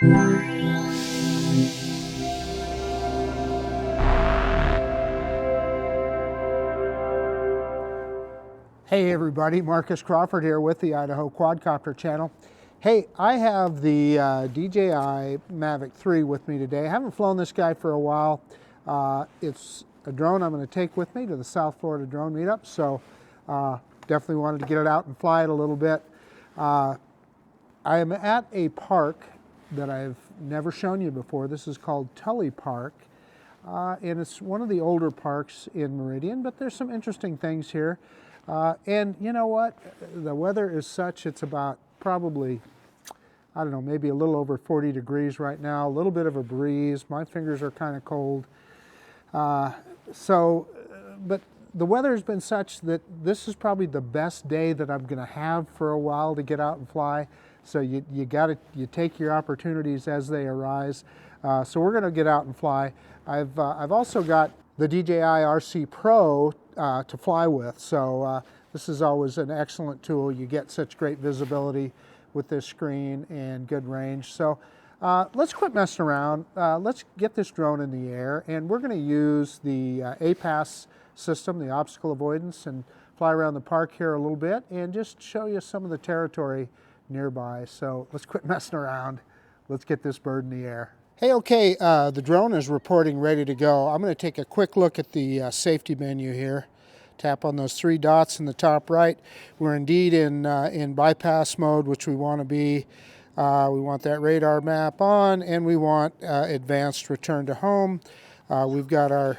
Hey everybody, Marcus Crawford here with the Idaho Quadcopter channel. Hey, I have the DJI Mavic 3 with me today. I haven't flown this guy for a while. It's a drone I'm going to take with me to the South Florida drone meetup, so definitely wanted to get it out and fly it a little bit. I am at a park that I've never shown you before. This is called Tully Park, and it's one of the older parks in Meridian, but there's some interesting things here. And you know what? The weather is such, it's about probably, I don't know, maybe a little over 40 degrees right now, a little bit of a breeze. My fingers are kind of cold. But the weather has been such that this is probably the best day that I'm going to have for a while to get out and fly. So you take your opportunities as they arise. So we're going to get out and fly. I've also got the DJI RC Pro to fly with. So this is always an excellent tool. You get such great visibility with this screen and good range. So let's quit messing around. Let's get this drone in the air, and we're going to use the APAS system, the obstacle avoidance, and fly around the park here a little bit and just show you some of the territory nearby. So let's quit messing around. Let's get this bird in the air. Hey, okay, the drone is reporting ready to go. I'm going to take a quick look at the safety menu here. Tap on those three dots in the top right. We're indeed in bypass mode, which we want to be. We want that radar map on, and we want advanced return to home. We've got our...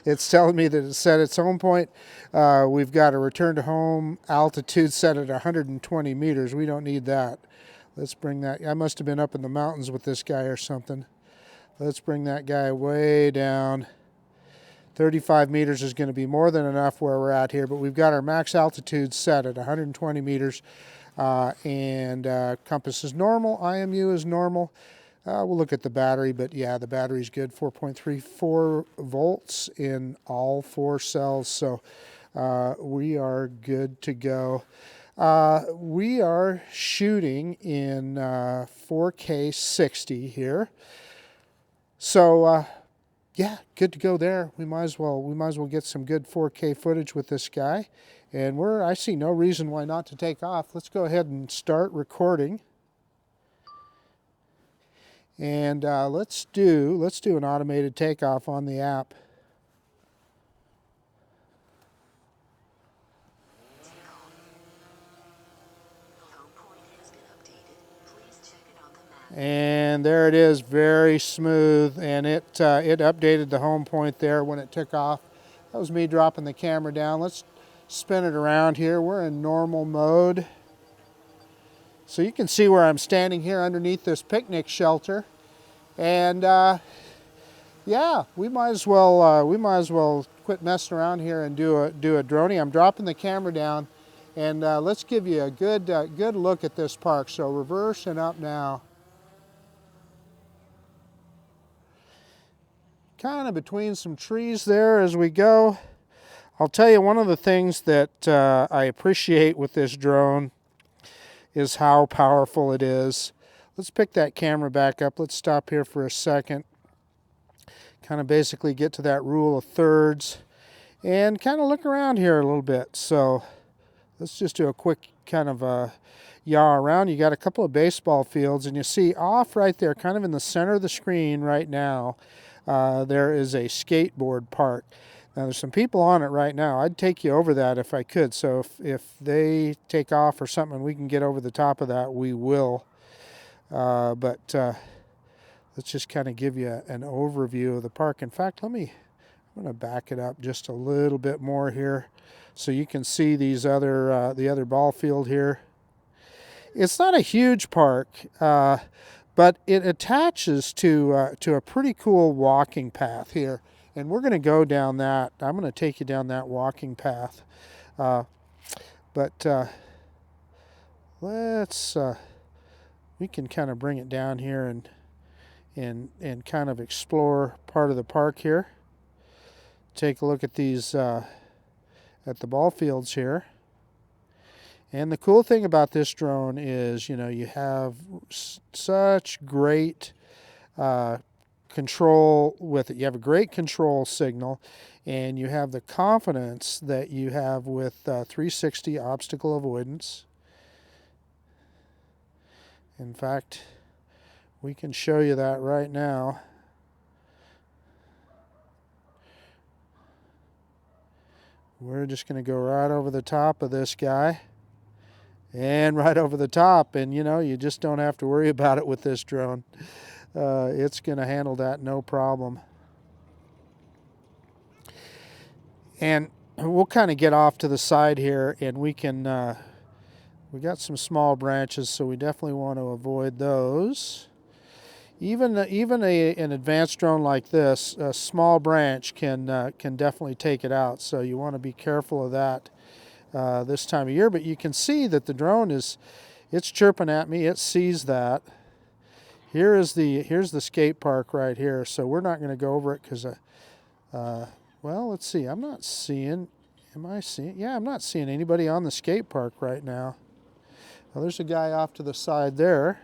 It's telling me that it's set its home point. We've got a return to home altitude set at 120 meters. We don't need that. Let's bring that. I must have been up in the mountains with this guy or something. Let's bring that guy way down. 35 meters is going to be more than enough where we're at here, but we've got our max altitude set at 120 meters. Compass is normal. IMU is normal. We'll look at the battery, but yeah, the battery's good. 4.34 volts in all 4 cells, so we are good to go. We are shooting in 4K 60 here, so yeah, good to go there. We might as well get some good 4K footage with this guy, and I see no reason why not to take off. Let's go ahead and start recording. And let's do an automated takeoff on the app. And there it is, very smooth, and it updated the home point there when it took off. That was me dropping the camera down. Let's spin it around here. We're in normal mode. So you can see where I'm standing here underneath this picnic shelter, and yeah, we might as well quit messing around here and do a droney. I'm dropping the camera down, and let's give you a good look at this park. So reverse and up now. Kind of between some trees there as we go. I'll tell you, one of the things that I appreciate with this drone is how powerful it is. Let's pick that camera back up. Let's stop here for a second. Kind of basically get to that rule of thirds and kind of look around here a little bit. So let's just do a quick kind of a yaw around. You got a couple of baseball fields, and you see off right there, kind of in the center of the screen right now, there is a skateboard park. Now there's some people on it right now. I'd take you over that if I could. So if they take off or something and we can get over the top of that, we will. Let's just kind of give you an overview of the park. In fact, I'm going to back it up just a little bit more here so you can see the other ball field here. It's not a huge park, but it attaches to a pretty cool walking path here. And we're going to go down that. I'm going to take you down that walking path. We can kind of bring it down here and kind of explore part of the park here. Take a look at these at the ball fields here. And the cool thing about this drone is, you know, you have such great control with it. You have a great control signal, and you have the confidence that you have with 360 obstacle avoidance. In fact, we can show you that right now. We're just going to go right over the top of this guy and right over the top, and you know, you just don't have to worry about it with this drone. It's going to handle that no problem. And we'll kind of get off to the side here, and we can we got some small branches, so we definitely want to avoid those. Even an advanced drone like this, a small branch can definitely take it out. So you want to be careful of that this time of year. But you can see that the drone it's chirping at me. It sees that. Here's the skate park right here. So we're not going to go over it because, well, let's see. I'm not seeing. Am I seeing? Yeah, I'm not seeing anybody on the skate park right now. Well, there's a guy off to the side there.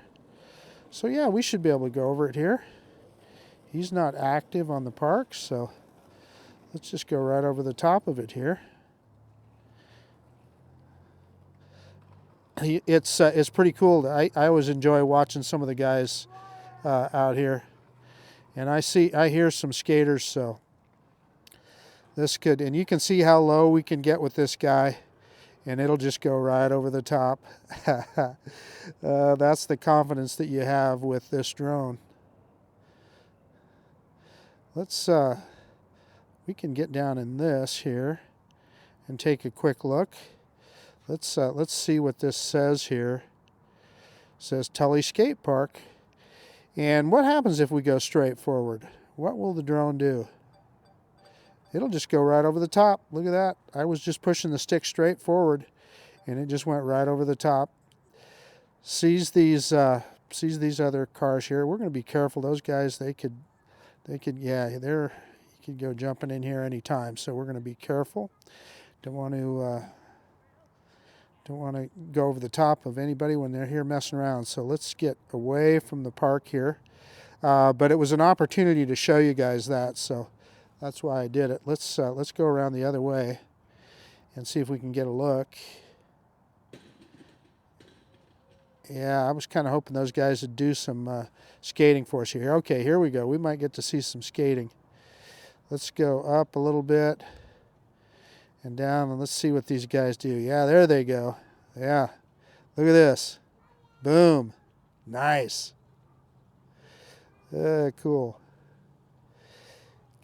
So yeah, we should be able to go over it here. He's not active on the park, so let's just go right over the top of it here. It's pretty cool. I always enjoy watching some of the guys out here, and I hear some skaters. So this could, and you can see how low we can get with this guy, and it'll just go right over the top. That's the confidence that you have with this drone. Let's we can get down in this here and take a quick look. Let's see what this says here. It says Tully Skate Park. And what happens if we go straight forward? What will the drone do? It'll just go right over the top. Look at that. I was just pushing the stick straight forward, and it just went right over the top. Sees these other cars here. We're going to be careful. Those guys, they could, yeah, you could go jumping in here anytime. So we're going to be careful. Don't want to go over the top of anybody when they're here messing around. So let's get away from the park here. But it was an opportunity to show you guys that, so that's why I did it. Let's go around the other way and see if we can get a look. Yeah, I was kind of hoping those guys would do some skating for us here. Okay, here we go. We might get to see some skating. Let's go up a little bit and down, and let's see what these guys do. Yeah, there they go. Yeah, look at this. Boom. Nice. Cool.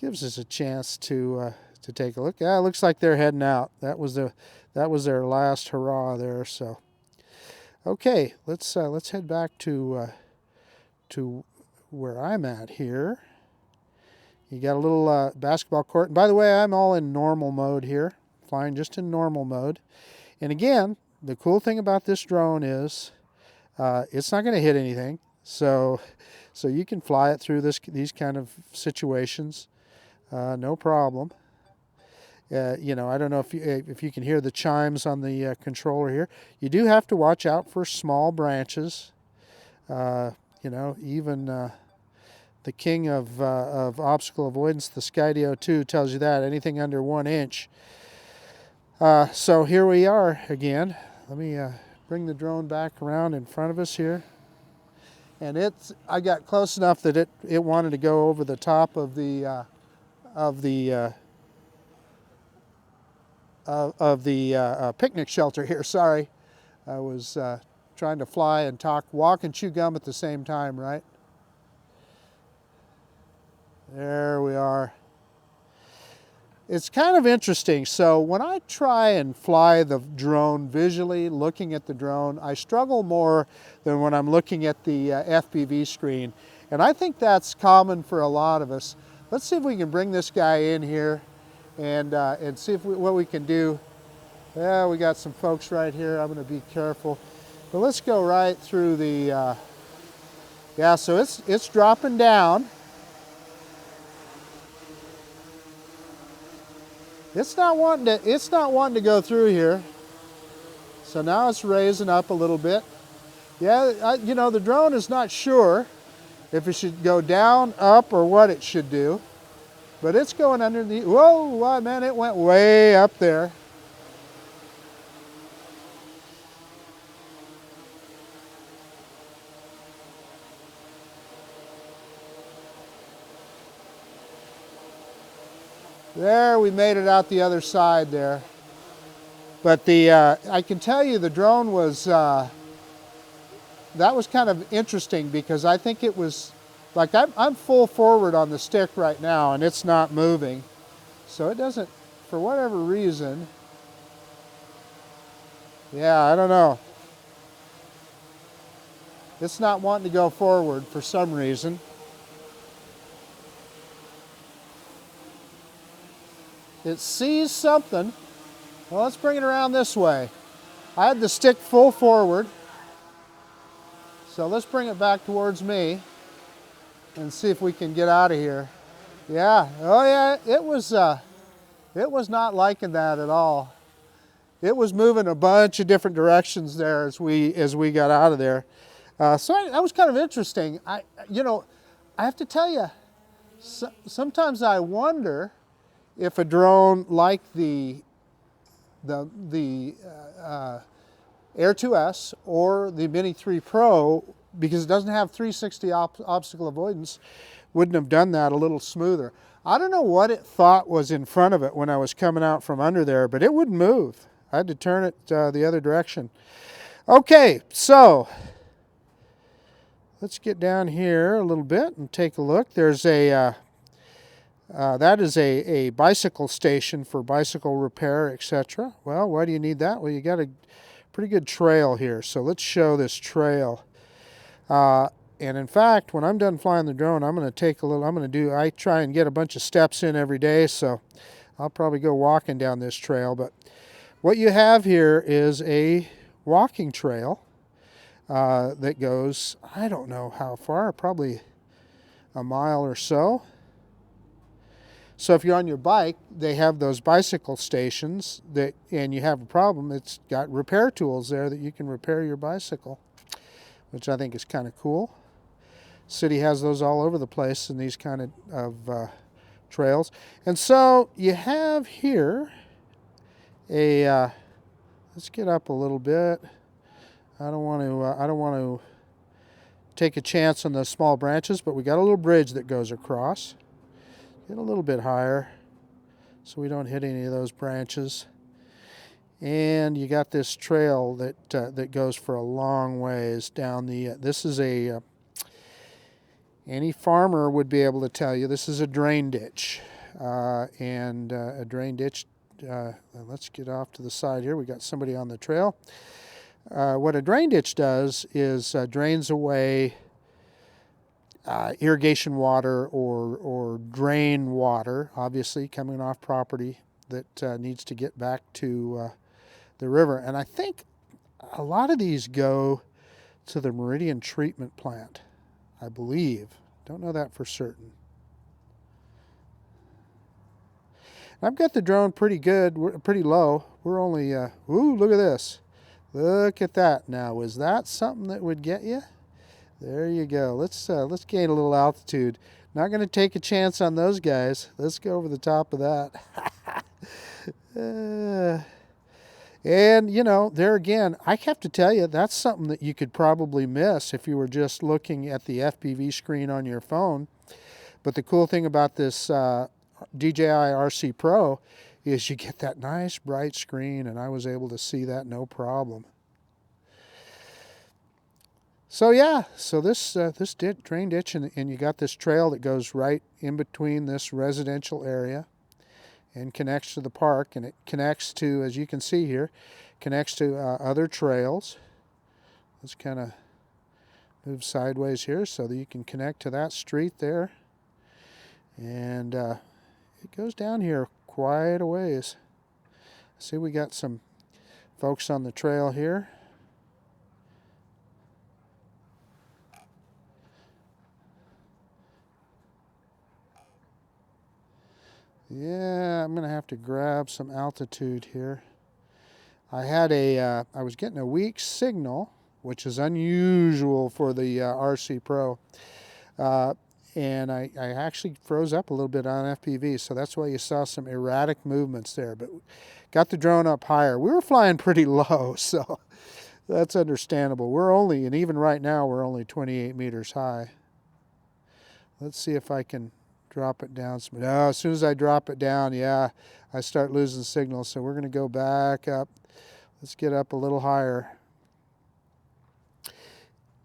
Gives us a chance to take a look. Yeah, it looks like they're heading out. That was their last hurrah there. So, okay, let's head back to where I'm at here. You got a little basketball court. And by the way, I'm all in normal mode here, flying just in normal mode. And again, the cool thing about this drone is it's not going to hit anything. So you can fly it through these kind of situations, no problem. You know, I don't know if you can hear the chimes on the controller here. You do have to watch out for small branches. You know, even the king of obstacle avoidance, the Skydio 2, tells you that anything under 1 inch. So here we are again. Let me bring the drone back around in front of us here. And I got close enough that it wanted to go over the top of the picnic shelter here. Sorry, I was trying to fly and walk and chew gum at the same time, right? There we are. It's kind of interesting. So when I try and fly the drone visually, looking at the drone, I struggle more than when I'm looking at the FPV screen. And I think that's common for a lot of us. Let's see if we can bring this guy in here and see what we can do. Yeah, we got some folks right here. I'm going to be careful. But let's go right through the, yeah, so it's dropping down. It's not wanting to go through here. So now it's raising up a little bit. Yeah, you know, the drone is not sure if it should go down, up, or what it should do. But it's going underneath. Whoa, man, it went way up there. There, we made it out the other side there. But I can tell you the drone was, that was kind of interesting because I think it was, like I'm full forward on the stick right now and it's not moving. So it doesn't, for whatever reason, yeah, I don't know. It's not wanting to go forward for some reason. It sees something. Well, let's bring it around this way. I had the stick full forward. So let's bring it back towards me and see if we can get out of here. Yeah, oh yeah, it was not liking that at all. It was moving a bunch of different directions there as we got out of there. That was kind of interesting. You know, I have to tell you, sometimes I wonder if a drone like the Air 2S or the Mini 3 Pro, because it doesn't have 360 obstacle avoidance, wouldn't have done that a little smoother. I don't know what it thought was in front of it when I was coming out from under there, but it wouldn't move. I had to turn it the other direction. Okay, so let's get down here a little bit and take a look. There's a that is a bicycle station for bicycle repair, etc. Well, why do you need that? Well, you got a pretty good trail here, so let's show this trail. And in fact, when I'm done flying the drone, I'm going to take a little, I try and get a bunch of steps in every day, so I'll probably go walking down this trail. But what you have here is a walking trail that goes, I don't know how far, probably a mile or so. So if you're on your bike, they have those bicycle stations and you have a problem, it's got repair tools there that you can repair your bicycle, which I think is kind of cool. City has those all over the place in these kind of trails. And so you have here let's get up a little bit. I don't want to take a chance on those small branches, but we got a little bridge that goes across. Get a little bit higher so we don't hit any of those branches. And you got this trail that goes for a long ways down the, this is any farmer would be able to tell you, this is a drain ditch. A drain ditch, let's get off to the side here. We got somebody on the trail. What a drain ditch does is drains away irrigation water or drain water, obviously coming off property that needs to get back to the river. And I think a lot of these go to the Meridian Treatment Plant, I believe. Don't know that for certain. I've got the drone pretty good, pretty low. We're only, ooh, look at this. Look at that. Now, was that something that would get you? There you go. Let's gain a little altitude. Not going to take a chance on those guys. Let's go over the top of that. And, you know, there again, I have to tell you, that's something that you could probably miss if you were just looking at the FPV screen on your phone. But the cool thing about this DJI RC Pro is you get that nice bright screen, and I was able to see that no problem. So yeah, so this drain ditch, and you got this trail that goes right in between this residential area and connects to the park, and it connects to, as you can see here, connects to other trails. Let's kind of move sideways here so that you can connect to that street there. And it goes down here quite a ways. See, we got some folks on the trail here. Yeah, I'm going to have to grab some altitude here. I was getting a weak signal, which is unusual for the RC Pro. And I actually froze up a little bit on FPV, so that's why you saw some erratic movements there. But got the drone up higher. We were flying pretty low, so that's understandable. We're only, and even right now, we're only 28 meters high. Let's see if I can drop it down. No, as soon as I drop it down, yeah, I start losing signal. So we're going to go back up. Let's get up a little higher.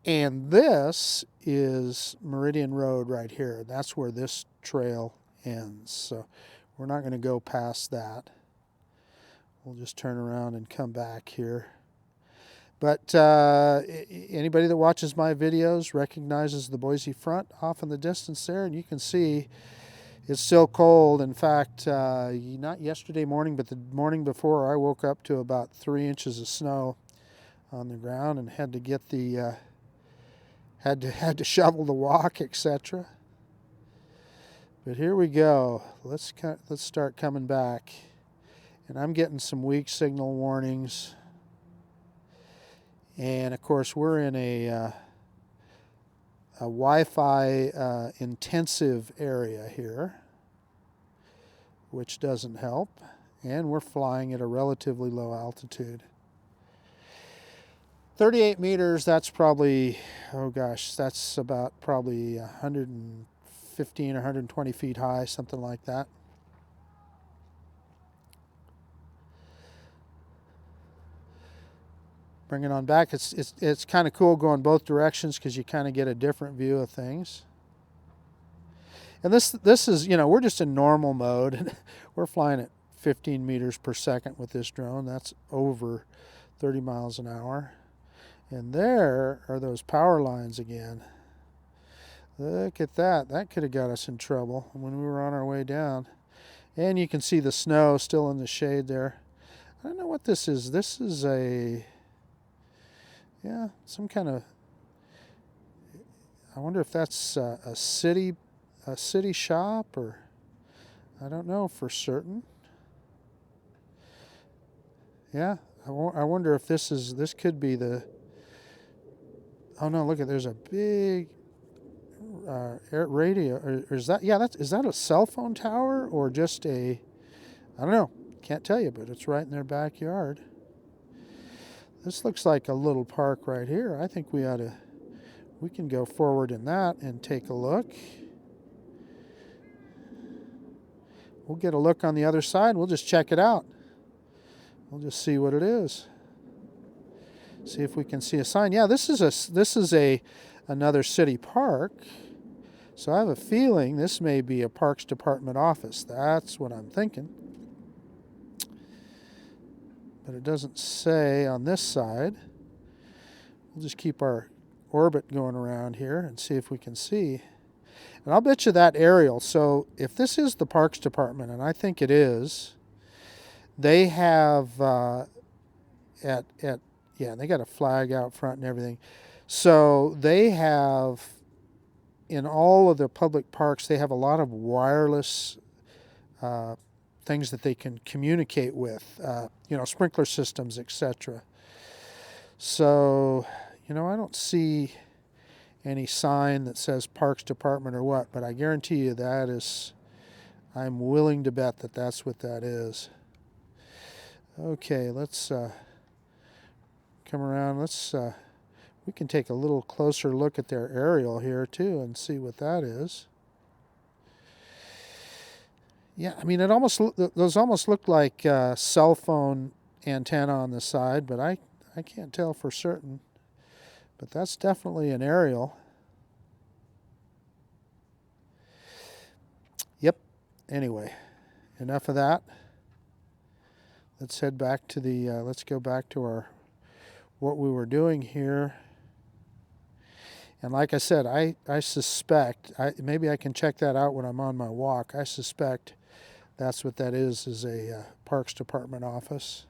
And this is Meridian Road right here. That's where this trail ends. So we're not going to go past that. We'll just turn around and come back here. But anybody that watches my videos recognizes the Boise front off in the distance there, and you can see it's still cold. In fact, not yesterday morning, but the morning before, I woke up to about 3 inches of snow on the ground and had to get the had to shovel the walk, etc. But here we go. Let's start coming back, and I'm getting some weak signal warnings. And of course, we're in a Wi-Fi intensive area here, which doesn't help. And we're flying at a relatively low altitude. 38 meters, that's probably, oh gosh, that's about probably 115 or 120 feet high, something like that. Bring it on back. It's kind of cool going both directions because you kind of get a different view of things. And this is, we're just in normal mode. We're flying at 15 meters per second with this drone. That's over 30 miles an hour. And there are those power lines again. Look at that. That could have got us in trouble when we were on our way down. And you can see the snow still in the shade there. I don't know what this is. This is some kind of, I wonder if that's a city shop, or I don't know for certain. Yeah, I wonder if this could be the, oh no, look at, there's a big radio, or is that, yeah, is that a cell phone tower or just I don't know, can't tell you, but it's right in their backyard. This looks like a little park right here. I think we can go forward in that and take a look. We'll get a look on the other side. We'll just check it out. We'll just see what it is. See if we can see a sign. Yeah, this is another city park. So I have a feeling this may be a Parks Department office. That's what I'm thinking. But it doesn't say on this side. We'll just keep our orbit going around here and see if we can see. And I'll bet you that aerial, so if this is the Parks Department, and I think it is, they have, they got a flag out front and everything. So they have, in all of the public parks, they have a lot of wireless things that they can communicate with, sprinkler systems, etc. So, I don't see any sign that says Parks Department or what, but I guarantee you I'm willing to bet that that's what that is. Okay, let's come around. We can take a little closer look at their aerial here too and see what that is. Yeah, I mean, those almost look like cell phone antenna on the side, but I can't tell for certain. But that's definitely an aerial. Yep. Anyway, enough of that. Let's head back to let's go back to what we were doing here. And like I said, I suspect, maybe I can check that out when I'm on my walk. I suspect that's what that is a Parks Department office.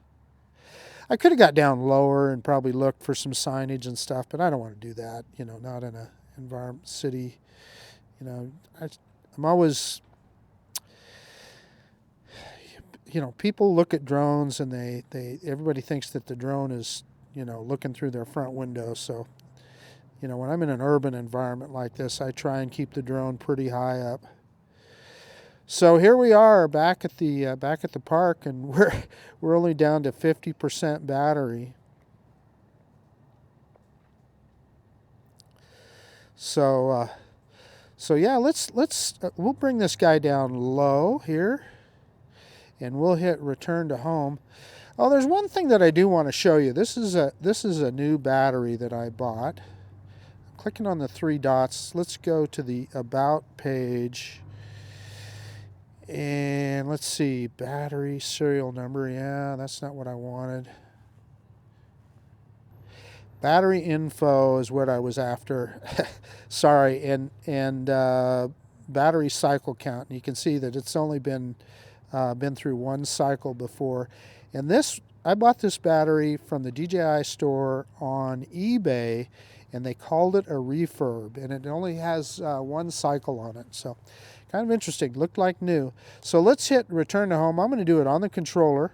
I could have got down lower and probably looked for some signage and stuff, but I don't want to do that, not in a city. I'm always, you know, people look at drones and everybody thinks that the drone is, you know, looking through their front window. So, you know, when I'm in an urban environment like this, I try and keep the drone pretty high up. So here we are back at the park, and we're only down to 50% battery. So yeah, we'll bring this guy down low here, and we'll hit return to home. Oh, there's one thing that I do want to show you. This is a new battery that I bought. I'm clicking on the three dots. Let's go to the About page. And let's see, battery serial number. Yeah, that's not what I wanted. Battery info is what I was after. Sorry, and battery cycle count. And you can see that it's only been through one cycle before. And this, I bought this battery from the DJI store on eBay, and they called it a refurb, and it only has one cycle on it. So kind of interesting, looked like new. So let's hit return to home. I'm going to do it on the controller.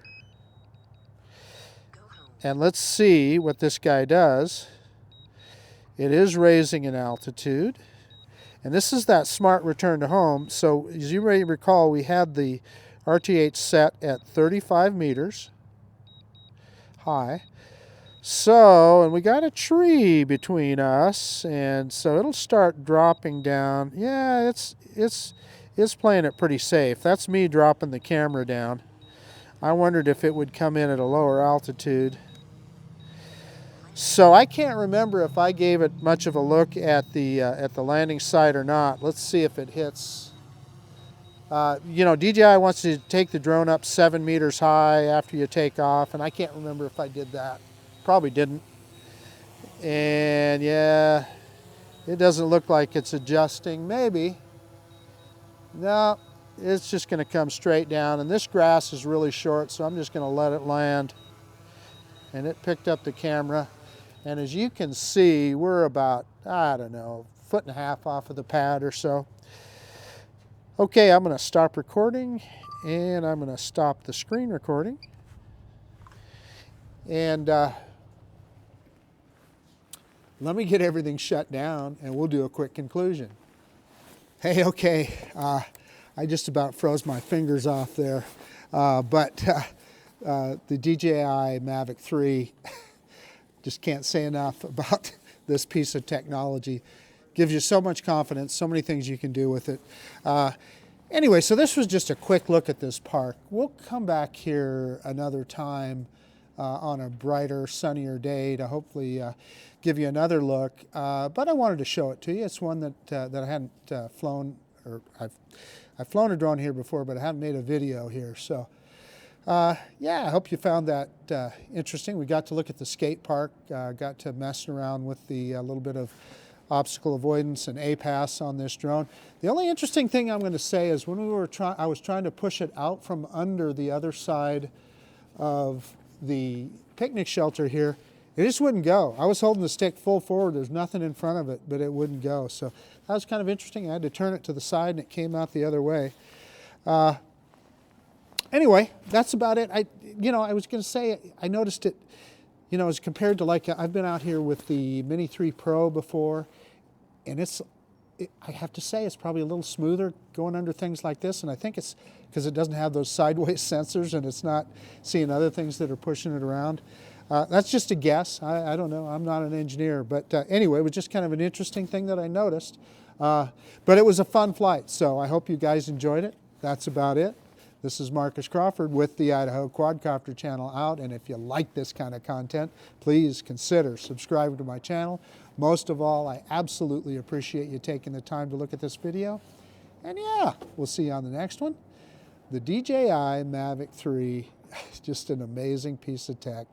And let's see what this guy does. It is raising in altitude. And this is that smart return to home. So as you may recall, we had the RTH set at 35 meters high. So, and we got a tree between us, and so it'll start dropping down. Yeah, it's playing it pretty safe. That's me dropping the camera down. I wondered if it would come in at a lower altitude. So I can't remember if I gave it much of a look at the landing site or not. Let's see if it hits. You know, DJI wants to take the drone up 7 meters high after you take off, and I can't remember if I did that. Probably didn't. And yeah, it doesn't look like it's adjusting. Maybe. No, it's just going to come straight down. And this grass is really short, so I'm just going to let it land. And it picked up the camera. And as you can see, we're about, I don't know, 1.5 feet off of the pad or so. Okay, I'm going to stop recording, and I'm going to stop the screen recording. And let me get everything shut down, and we'll do a quick conclusion. Hey, okay, I just about froze my fingers off there, but the DJI Mavic 3, just can't say enough about this piece of technology. Gives you so much confidence, so many things you can do with it. Anyway, so this was just a quick look at this park. We'll come back here another time on a brighter, sunnier day to hopefully give you another look. But I wanted to show it to you. It's one that I hadn't flown, or I've flown a drone here before, but I haven't made a video here. So yeah, I hope you found that interesting. We got to look at the skate park, got to mess around with the little bit of obstacle avoidance and APAS on this drone. The only interesting thing I'm going to say is when I was trying to push it out from under the other side of the picnic shelter here, it just wouldn't go. I was holding the stick full forward. There's nothing in front of it, but it wouldn't go. So that was kind of interesting. I had to turn it to the side, and it came out the other way. Anyway, that's about it. I was going to say, I noticed it, you know, as compared to, like, I've been out here with the Mini 3 Pro before, and I have to say it's probably a little smoother going under things like this, and I think it's because it doesn't have those sideways sensors, and it's not seeing other things that are pushing it around. That's just a guess. I don't know. I'm not an engineer, but anyway, it was just kind of an interesting thing that I noticed. But it was a fun flight, so I hope you guys enjoyed it. That's about it. This is Marcus Crawford with the Idaho Quadcopter channel out, and if you like this kind of content, please consider subscribing to my channel. Most of all, I absolutely appreciate you taking the time to look at this video. And yeah, we'll see you on the next one. The DJI Mavic 3 is just an amazing piece of tech.